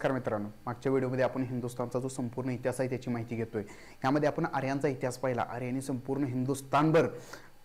नमस्कार मित्रांनो, मागच्या व्हिडिओमध्ये आपण हिंदुस्थानचा जो संपूर्ण इतिहास आहे त्याची माहिती घेतोय। यामध्ये आपण आर्यांचा इतिहास पाहिला। आर्यांनी संपूर्ण हिंदुस्थानभर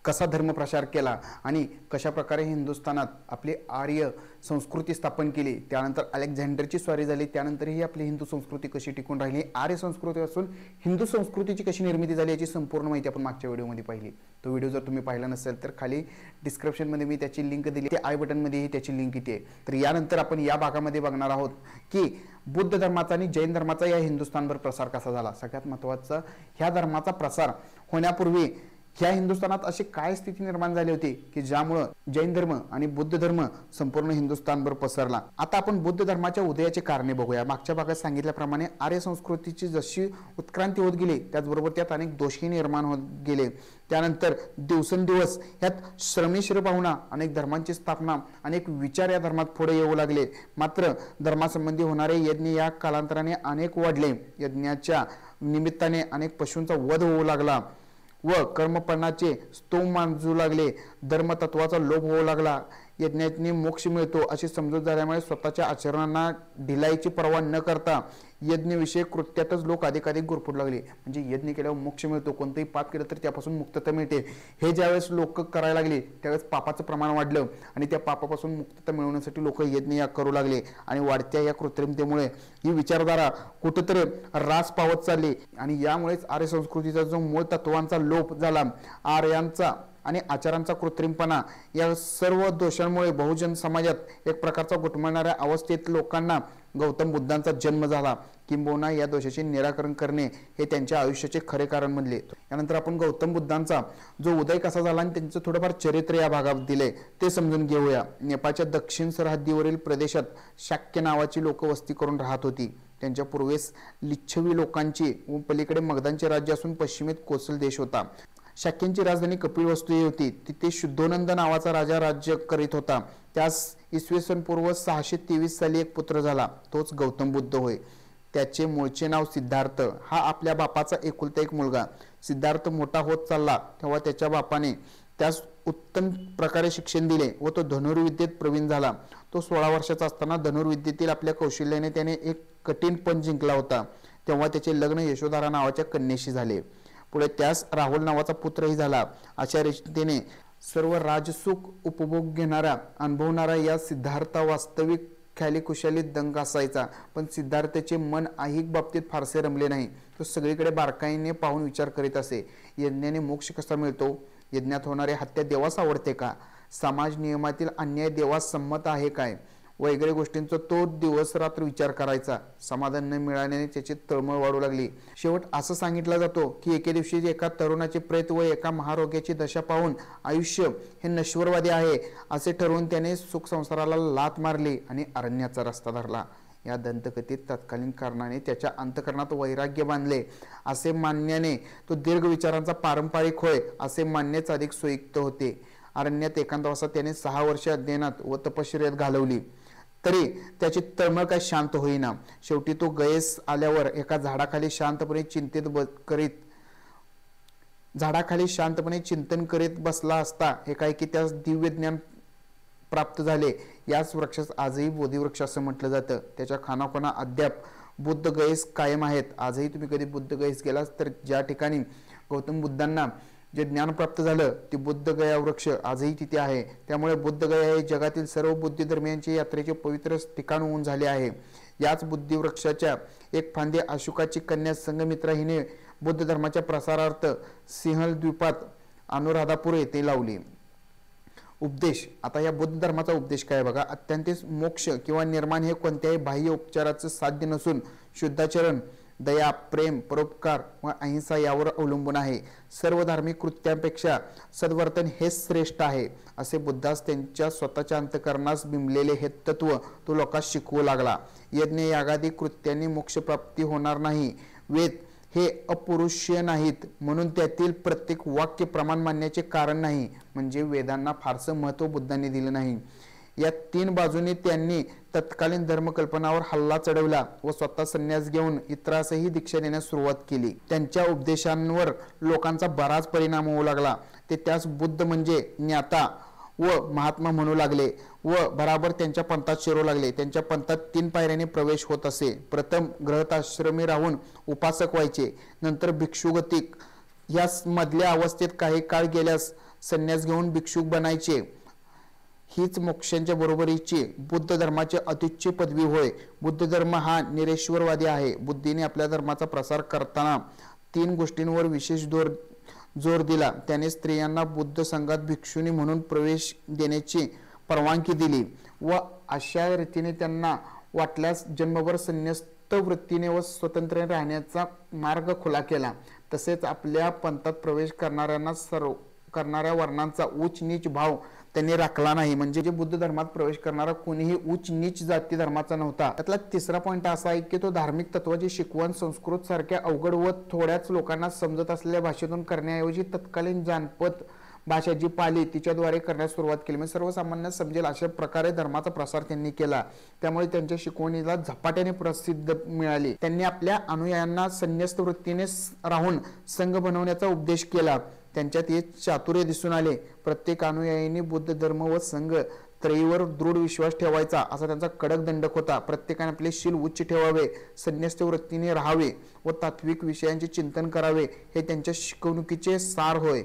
कसा धर्म प्रचार केला आणि कशा प्रकारे हिंदुस्थानात आपली आर्य संस्कृती स्थापन केली। त्यानंतर अलेक्झांडरची स्वारी झाली, त्यानंतर ही आपली हिंदू संस्कृती कशी टिकून राहिली, आर्य संस्कृती असून हिंदू संस्कृतीची कशी निर्मिती झाली याची संपूर्ण माहिती आपण मागच्या व्हिडिओमध्ये पाहिली। तो व्हिडिओ जर तुम्ही पाहिला नसेल तर खाली डिस्क्रिप्शनमध्ये मी त्याची लिंक दिली आहे, आय बटनमध्येही त्याची लिंक इथे आहे। तर यानंतर आपण या भागामध्ये बघणार आहोत की बुद्ध धर्माचा आणि जैन धर्माचा या हिंदुस्थानभर प्रसार कसा झाला। सगळ्यात महत्त्वाचं, ह्या धर्माचा प्रसार होण्यापूर्वी ह्या हिंदुस्थानात अशी काय स्थिती निर्माण झाली होती की ज्यामुळे जैन धर्म आणि बुद्ध धर्म संपूर्ण हिंदुस्थानभर पसरला। आता आपण बुद्ध धर्माच्या उदयाची कारणे बघूया। मागच्या भागात सांगितल्याप्रमाणे आर्य संस्कृतीची जशी उत्क्रांती होत गेली त्याचबरोबर त्यात अनेक दोषही निर्माण होत गेले। त्यानंतर दिवसेंदिवस यात श्रमेश्वर पाहुणा अनेक धर्मांची स्थापना, अनेक विचार या धर्मात पुढे येऊ लागले। मात्र धर्मासंबंधी होणारे यज्ञ या कालांतराने अनेक वाढले। यज्ञाच्या निमित्ताने अनेक पशूंचा वध होऊ लागला व कर्मपणाचे स्तोम मांजू लागले। धर्मतत्वाचा लोप होऊ लागला। यज्ञाने मोक्ष मिळतो अशी समजूत झाल्यामुळे स्वतःच्या आचरणांना ढिलाईची पर्वा न करता यज्ञविषयक कृत्यातच लोक अधिकाधिक गुरफटू लागले। म्हणजे यज्ञ केल्यावर मोक्ष मिळतो, कोणतेही पाप केलं तर त्यापासून मुक्तता मिळते, हे ज्यावेळेस लोक करायला लागले त्यावेळेस पापाचं प्रमाण वाढलं आणि त्या पापापासून मुक्तता मिळवण्यासाठी लोक यज्ञ या करू लागले। आणि वाढत्या या कृत्रिमतेमुळे ही विचारधारा कुठेतरी ऱ्हास पावत चालली आणि यामुळेच आर्य संस्कृतीचा जो मूळ तत्वांचा लोप झाला, आर्यांचा आणि आचारांचा कृत्रिमपणा या सर्व दोषांमुळे बहुजन समाजात एक प्रकारचा घुटमळणाऱ्या अवस्थेत लोकांना गौतम बुद्धांचा जन्म झाला। किंबहुना या दोषाचे निराकरण करणे हे त्यांच्या आयुष्याचे खरे कारण बनले। यानंतर आपण गौतम बुद्धांचा जो उदय कसा झाला आणि त्यांचं थोडंफार चरित्र या भागात दिले ते समजून घेऊया। नेपाळच्या दक्षिण सरहद्दीवरील प्रदेशात शाक्य नावाची लोक वस्ती करून राहत होती। त्यांच्या पूर्वेस लिच्छवी लोकांची व पलीकडे मगधांचे राज्य असून पश्चिमेत कोसल देश होता। शाक्यांची राजधानी कपिलवस्तू होती। तिथे शुद्धोनंद नावाचा राजा राज्य करीत होता। त्यास इसवी सन पूर्व 623 साली एक पुत्र झाला, तोच गौतम बुद्ध होय। त्याचे मूळचे नाव सिद्धार्थ। हा आपल्या बापाचा एकुलता एक मुलगा। सिद्धार्थ मोठा होत चालला तेव्हा त्याच्या बापाने त्यास उत्तम प्रकारे शिक्षण दिले व तो धनुर्विद्येत प्रवीण झाला। तो 16 वर्षाचा असताना धनुर्विद्येतील आपल्या कौशल्याने त्याने एक कठीण पण जिंकला होता। तेव्हा त्याचे लग्न यशोधरा नावाच्या कन्येशी झाले। पुढे त्यास राहुल नावाचा पुत्रही झाला। अशा रीतीने सर्व राजसुख उपभोग घेणारा अनुभवणारा या सिद्धार्थ वास्तविक ख्याली खुशाली दंग असायचा। पण सिद्धार्थचे मन ऐहिक बाबतीत फारसे रमले नाही। तो सगळीकडे बारकाईने पाहून विचार करीत असे। यज्ञाने मोक्ष कसा मिळतो? यज्ञात होणारे हत्या देवास आवडते का? समाज नियमातील अन्याय देवास संमत आहे काय? वगैरे गोष्टींचा तो दिवस रात्र विचार करायचा। समाधान न मिळाल्याने त्याची तळमळ वाढू लागली। शेवट असं सांगितलं जातो की एके दिवशी एका तरुणाचे प्रेत व एका महारोग्याची दशा पाहून आयुष्य हे नश्वरवादी आहे असे ठरवून त्याने सुख संसाराला लात मारली आणि अरण्याचा रस्ता धरला। या दंतकथेत तत्कालीन कारणाने त्याच्या अंतकरणात वैराग्य बांधले असे मानण्याने तो दीर्घ विचारांचा पारंपरिक होय असे मानण्याच अधिक सोयीक्त होते। अरण्यात एकांतवासात त्याने 6 वर्षे अध्ययनात व तपश्चर्यात घालवली तरी त्याची तळमळ काय शांत होईना। शेवटी तो गयेस आल्यावर एका झाडाखाली शांतपणे चिंतन करीत बसला असता एकाएकी त्यास दिव्य ज्ञान प्राप्त झाले। याच वृक्षास आजही बोधिवृक्ष असं म्हटलं जातं। त्याच्या खानाखोना अद्याप बुद्ध गयेस कायम आहेत। आजही तुम्ही कधी बुद्ध गयेस गेलास तर ज्या ठिकाणी गौतम बुद्धांना जे ज्ञान प्राप्त झालं ते बुद्ध गया वृक्ष आजही तिथे आहे। त्यामुळे बुद्ध गया हे जगातील सर्व बुद्धी धर्मियांचे यात्रेचे पवित्र ठिकाण होऊन झाले आहे। याच बुद्धी वृक्षाच्या एक फांदी अशोकाची कन्या संघमित्रा हिने बुद्ध धर्माच्या प्रसारार्थ सिंहल द्वीपात अनुराधापूर येथे लावली। उपदेश। आता या बुद्ध धर्माचा उपदेश काय बघा। अत्यंत मोक्ष किंवा निर्माण हे कोणत्याही बाह्य उपचाराचं साध्य नसून शुद्धाचरण, दया, प्रेम, परोपकार व अहिंसा यावर अवलंबून आहे। सर्व धार्मिक कृत्यांपेक्षा सद्वर्तन हेच श्रेष्ठ आहे असे बुद्धास त्यांच्या स्वतःच्या अंतःकरणास बिंबलेले हे तत्व तो लोकांस शिकवू लागला। यज्ञ यागादी कृत्यांनी मोक्षप्राप्ती होणार नाही। वेद हे अपौरुषीय नाहीत म्हणून त्यातील प्रत्येक वाक्य प्रमाण मानण्याचे कारण नाही। म्हणजे वेदांना फारसं महत्त्व बुद्धांनी दिलं नाही। या 3 बाजूने त्यांनी तत्कालीन धर्मकल्पनावर हल्ला चढवला व स्वतः संन्यास घेऊन इतरांसही दीक्षा देण्यास सुरुवात केली। त्यांच्या उपदेशांवर लोकांचा बराच परिणाम होऊ लागला। ते त्यास बुद्ध म्हणजे ज्ञाता व महात्मा म्हणू लागले व बराबर त्यांच्या पंथात शिरू लागले. त्यांच्या पंथात 3 पायऱ्याने प्रवेश होत असे. प्रथम गृहस्थाश्रमी राहून उपासक व्हायचे, नंतर भिक्षुगतिक, या मधल्या अवस्थेत काही काळ गेल्यास संन्यास घेऊन भिक्षुक बनायचे. हीच मोक्षांच्या बरोबरीची बुद्ध धर्माची अत्युच्च पदवी होय. बुद्ध धर्म हा निरेश्वरवादी आहे. बुद्धीने आपल्या धर्माचा प्रसार करताना 3 गोष्टींवर विशेष जोर दिला. त्याने स्त्रियांना बुद्ध संघात भिक्षुणी म्हणून प्रवेश देण्याची परवानगी दिली व अशा रीतीने त्यांना वाटल्यास जन्मभर संन्यस्त वृत्तीने व स्वतंत्र राहण्याचा मार्ग खुला केला. तसेच आपल्या पंथात प्रवेश करणाऱ्या वर्णांचा उच्च नीच भाव त्यांनी राखला नाही. म्हणजे जे बुद्ध धर्मात प्रवेश करणारा कोणीही उच्च नीच जाती धर्माचा नव्हता. त्यातला तिसरा पॉइंट असा आहे की तो धार्मिक तत्वाची शिकवण संस्कृत सारख्या अवघड व थोड्याच लोकांना समजत असलेल्या भाषेतून करण्याऐवजी तत्कालीन जानपद भाषा जी पाली तिच्याद्वारे करण्यास सुरुवात केली. म्हणजे सर्वसामान्य समजेल अशा प्रकारे धर्माचा प्रसार त्यांनी केला. त्यामुळे त्यांच्या शिकवणीला झपाट्याने प्रसिद्ध मिळाली. त्यांनी आपल्या अनुयायांना संन्यस्त वृत्तीने राहून संघ बनवण्याचा उपदेश केला. त्यांच्यात हे चातुर्य दिसून आले. प्रत्येक अनुयायींनी बुद्ध धर्म व संघ त्रयीवर दृढ विश्वास ठेवायचा असा त्यांचा कडक दंडक होता. प्रत्येकाने आपले शील उच्च ठेवावे, संन्यस्त वृत्तीने राहावे व तात्विक विषयांचे चिंतन करावे हे त्यांच्या शिकवणुकीचे सार होय.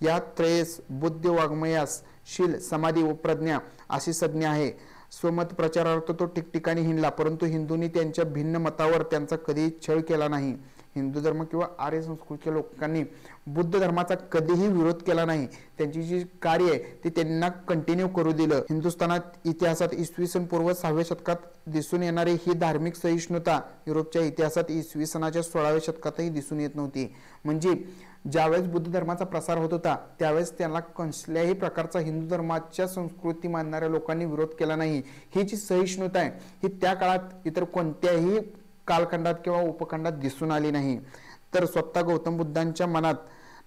या त्रयेस बुद्ध वाङ्मयास शील, समाधी व प्रज्ञा अशी संज्ञा आहे. स्वमत प्रचारार्थ तो ठिकठिकाणी हिंडला, परंतु हिंदूंनी त्यांच्या भिन्न मतावर त्यांचा कधीही छळ केला नाही. हिंदू धर्म किंवा आर्य संस्कृतीच्या लोकांनी बुद्ध धर्माचा कधीही विरोध केला नाही. त्यांची जी कार्य आहे ती त्यांना कंटिन्यू करू दिलं. हिंदुस्थानात इतिहासात इसवी सन पूर्व 6व्या शतकात दिसून येणारी ही धार्मिक सहिष्णुता युरोपच्या इतिहासात इसवी सनाच्या 16व्या शतकातही दिसून येत नव्हती. म्हणजे ज्यावेळेस बुद्ध धर्माचा प्रसार होत होता त्यावेळेस त्यांना कसल्याही प्रकारचा हिंदू धर्माच्या संस्कृती मानणाऱ्या लोकांनी विरोध केला नाही. ही जी सहिष्णुता आहे ही त्या काळात इतर कोणत्याही कालखंडात किंवा उपखंडात दिसून आली नाही. तर स्वतः गौतम बुद्धांच्या मनात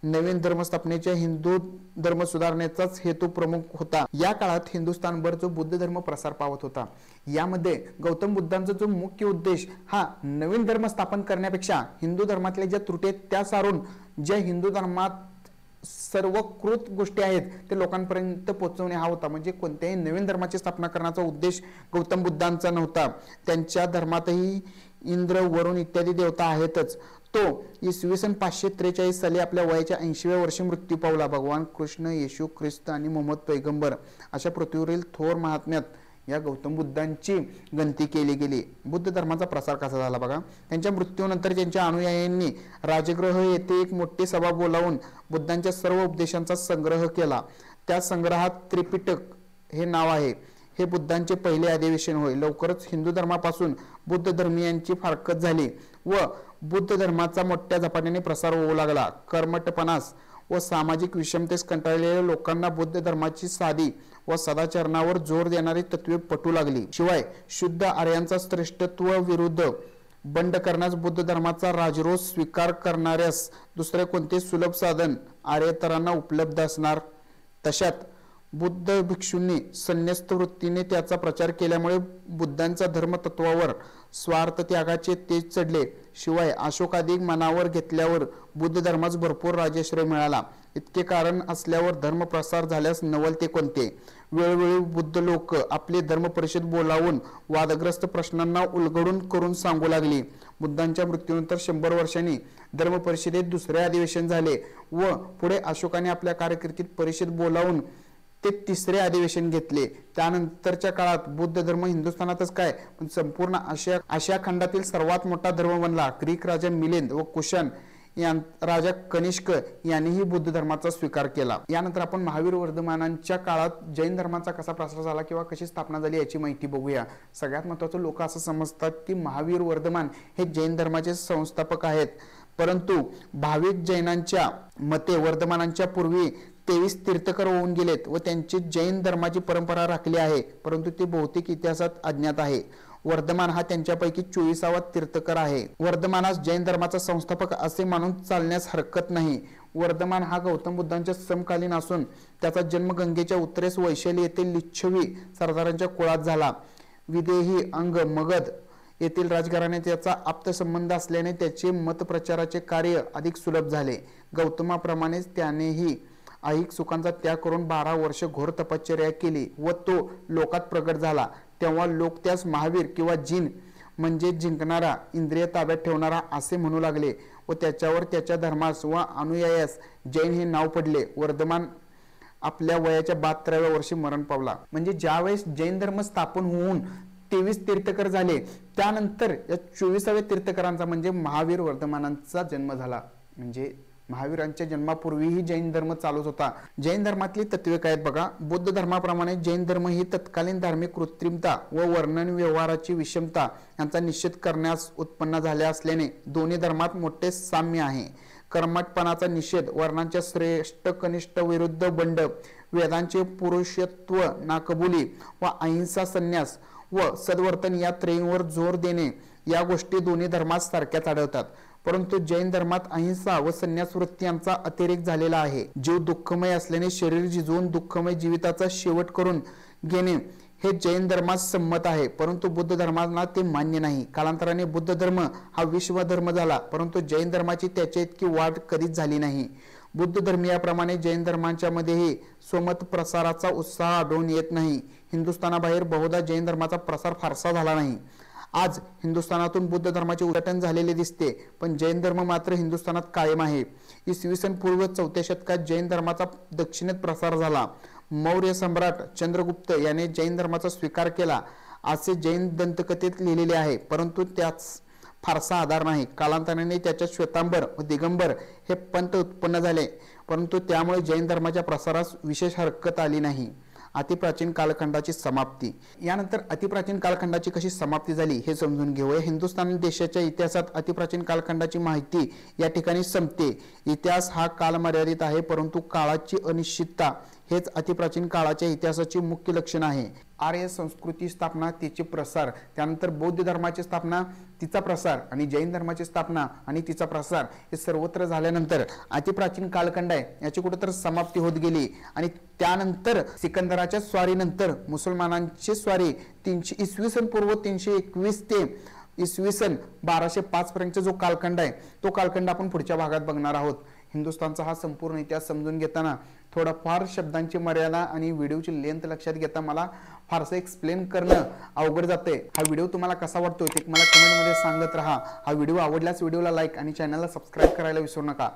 नवीन धर्मस्थापनेच्या हिंदू धर्म सुधारण्याचाच हेतू प्रमुख होता. या काळात हिंदुस्थानभर जो बुद्ध धर्म प्रसार पावत होता यामध्ये गौतम बुद्धांचा जो मुख्य उद्देश हा नवीन धर्म स्थापन करण्यापेक्षा हिंदू धर्मातल्या ज्या त्रुटी आहेत त्या सारून ज्या हिंदू धर्मात सर्व कृत गोष्टी आहेत ते लोकांपर्यंत पोहोचवणे हा होता. म्हणजे कोणत्याही नवीन धर्माची स्थापना करण्याचा उद्देश गौतम बुद्धांचा नव्हता. त्यांच्या धर्मातही इंद्र, वरुण इत्यादी देवता आहेतच. तो इसवी सन 543 साली आपल्या वयाच्या 80व्या वर्षी मृत्यू पावला. भगवान कृष्ण, येशू ख्रिस्त आणि मोहम्मद पैगंबर अशा पृथ्वीवरील थोर महात्म्यात या गौतम बुद्धांची गणती केली गेली. बुद्ध धर्माचा प्रसार कसा झाला बघा. त्यांच्या मृत्यूनंतर त्यांच्या अनुयायांनी राजगृह येथे एक मोठी सभा बोलावून बुद्धांच्या सर्व उपदेशांचा संग्रह केला. त्या संग्रहात त्रिपिटक हे नाव आहे. हे बुद्धांचे पहिले अधिवेशन होय. लवकरच हिंदू धर्मापासून बुद्ध धर्मीयांची फारकत झाली व बुद्ध धर्माचा मोठ्या झपाट्याने प्रसार होऊ लागला. कर्मठपणास व सामाजिक विषमतेस कंटाळलेल्या लोकांना बुद्ध धर्माची साधी व सदाचरणावर जोर देणारी तत्वे पटू लागली. शिवाय शुद्ध आर्यांचा श्रेष्ठत्व विरुद्ध बंड करण्यास बुद्ध धर्माचा राजरोष स्वीकार करणाऱ्यास दुसरे कोणते सुलभ साधन आर्येतरांना उपलब्ध असणार. तशात बुद्ध भिक्षूंनी संन्यस्त वृत्तीने त्याचा प्रचार केल्यामुळे बुद्धांचा धर्मतत्वावर स्वार्थ त्यागाचे तेज चढले. शिवाय अशोकाधिक मनावर घेतल्यावर बुद्ध धर्मास भरपूर राजश्रय मिळाला. इतके कारण असल्यावर धर्म प्रसार झाल्यास नवल ते कोणते. वेळोवेळी बुद्ध लोक आपले धर्म परिषद बोलावून वादग्रस्त प्रश्नांना उलगडून करून सांगू लागली. बुद्धांच्या मृत्यूनंतर 100 वर्षांनी धर्म परिषदेत दुसरे अधिवेशन झाले व पुढे अशोकाने आपल्या कारकिर्दीत परिषद बोलावून ते तिसरे अधिवेशन घेतले. त्यानंतरच्या काळात बुद्ध धर्म हिंदुस्थानातच काय पण संपूर्ण आशिया खंडातील सर्वात मोठा धर्म बनला. ग्रीक राजा मिलिंद व कुशाण राजा कनिष्क यांनीही बुद्ध धर्माचा स्वीकार केला. यानंतर आपण महावीर वर्धमानांच्या काळात जैन धर्माचा कसा प्रसार झाला किंवा कशी स्थापना झाली याची माहिती बघूया. सगळ्यात महत्त्वाचं लोक असं समजतात की महावीर वर्धमान हे जैन धर्माचे संस्थापक आहेत, परंतु भाविक जैनांच्या मते वर्धमानांच्या पूर्वी 23 तीर्थकर होऊन गेलेत व त्यांची जैन धर्माची परंपरा राखली आहे, परंतु ते बहुतेक इतिहासात अज्ञात आहे. वर्धमान हा त्यांच्यापैकी 24वा तीर्थकर आहे. वर्धमानास जैन धर्माचा संस्थापक असे मानून चालण्यास हरकत नाही. वर्धमान हा गौतम बुद्धांच्या समकालीन असून त्याचा जन्म गंगेच्या उत्तरेस वैशाली येथील लिच्छवी सरदारांच्या कुळात झाला. विदेही, अंग, मगध येथील राजघराणे त्याचा आप्त संबंध असल्याने त्याचे मतप्रचाराचे कार्य अधिक सुलभ झाले. गौतमाप्रमाणेच त्यानेही ऐहिक सुखांचा त्याग करून 12 वर्ष घोर तपश्चर्या केली व तो लोकात प्रगट झाला, तेव्हा लोक त्यास महावीर किंवा जिन म्हणजे जिंकणारा, इंद्रिय ताब्यात ठेवणारा असे म्हणू लागले व त्याच्यावर त्याच्या धर्मास व अनुयायास जैन हे नाव पडले. वर्धमान आपल्या वयाच्या 72व्या वर्षी मरण पावला. म्हणजे ज्यावेळेस जैन धर्म स्थापन होऊन 23 तीर्थकर झाले, त्यानंतर या 24व्या तीर्थकरांचा म्हणजे महावीर वर्धमानांचा जन्म झाला. म्हणजे महावीरांच्या जन्मापूर्वीही जैन धर्म चालूच होता. जैन धर्मातली तत्वे काय आहेत बघा. बुद्ध धर्माप्रमाणे जैन धर्म ही तत्कालीन धार्मिक कृत्रिमता व वर्णन व्यवहाराची विषमता यांचा निषेध करण्यास उत्पन्न झाल्या असल्याने दोन्ही धर्मात मोठे साम्य आहे. कर्मठपणाचा निषेध, वर्णांच्या श्रेष्ठ कनिष्ठ विरुद्ध बंड, वेदांचे पुरुषत्व नाकबुली व अहिंसा संन्यास व सद्वर्तन या त्रयींवर जोर देणे या गोष्टी दोन्ही धर्मात सारख्याच आढळतात. परंतु जैन धर्मात अहिंसा व संन्यास वृत्ती यांचा अतिरेक झालेला आहे. जीव दुःखमय असल्याने शरीर झिजवून दुःखमय जीविताचा शेवट करून घेणे हे जैन धर्मात संमत आहे, परंतु बुद्ध धर्माला ते मान्य नाही. कालांतराने बुद्ध धर्म हा विश्व धर्म झाला, परंतु जैन धर्माची त्याच्या इतकी वाढ कधीच झाली नाही. बुद्ध धर्मीयाप्रमाणे जैन धर्मांच्या मध्येही स्वमत प्रसाराचा उत्साह आढळून येत नाही. हिंदुस्थानाबाहेर बहुधा जैन धर्माचा प्रसार फारसा झाला नाही. आज हिंदुस्थानातून बुद्ध धर्माचे उद्घाटन झालेले दिसते, पण जैन धर्म मात्र हिंदुस्थानात कायम आहे. इसवी सन पूर्व 4थ्या शतकात जैन धर्माचा दक्षिणेत प्रसार झाला. मौर्य सम्राट चंद्रगुप्त याने जैन धर्माचा स्वीकार केला असे जैन दंतकथेत लिहिलेले आहे, परंतु त्याच फारसा आधार नाही. कालांतराने त्याच्या श्वेतांबर व दिगंबर हे पंथ उत्पन्न झाले, परंतु त्यामुळे जैन धर्माच्या प्रसारास विशेष हरकत आली नाही. अतिप्राचीन कालखंडाची समाप्ती. यानंतर अतिप्राचीन कालखंडाची कशी समाप्ती झाली हे समजून घेऊया. हिंदुस्थान देशाच्या इतिहासात अतिप्राचीन कालखंडाची माहिती या ठिकाणी संपते. इतिहास हा काल मर्यादित आहे, परंतु काळाची अनिश्चितता हेच अतिप्राचीन काळाच्या इतिहासाचे मुख्य लक्षण आहे. आर्य संस्कृती स्थापना, तिचे प्रसार, त्यानंतर बौद्ध धर्माची स्थापना, तिचा प्रसार आणि जैन धर्माची स्थापना आणि तिचा प्रसार हे सर्वत्र झाल्यानंतर अतिप्राचीन कालखंड आहे याची कुठेतरी समाप्ती होत गेली. आणि त्यानंतर सिकंदराच्या स्वारीनंतर मुसलमानांची स्वारी इसवी सन पूर्व 321 ते इसवी सन 1205 पर्यंतचा जो कालखंड आहे तो कालखंड आपण पुढच्या भागात बघणार आहोत. हिंदुस्थानचा हा संपूर्ण इतिहास समजून घेताना थोडाफार शब्दांची मर्यादा आणि व्हिडिओची लेंथ लक्षात घेता मला फारसं एक्सप्लेन करणं अवघड जाते. हा व्हिडिओ तुम्हाला कसा वाटतोय ते मला कमेंटमध्ये सांगत राहा. हा व्हिडिओ आवडल्यास व्हिडिओला लाईक आणि चॅनलला सबस्क्राईब करायला विसरू नका.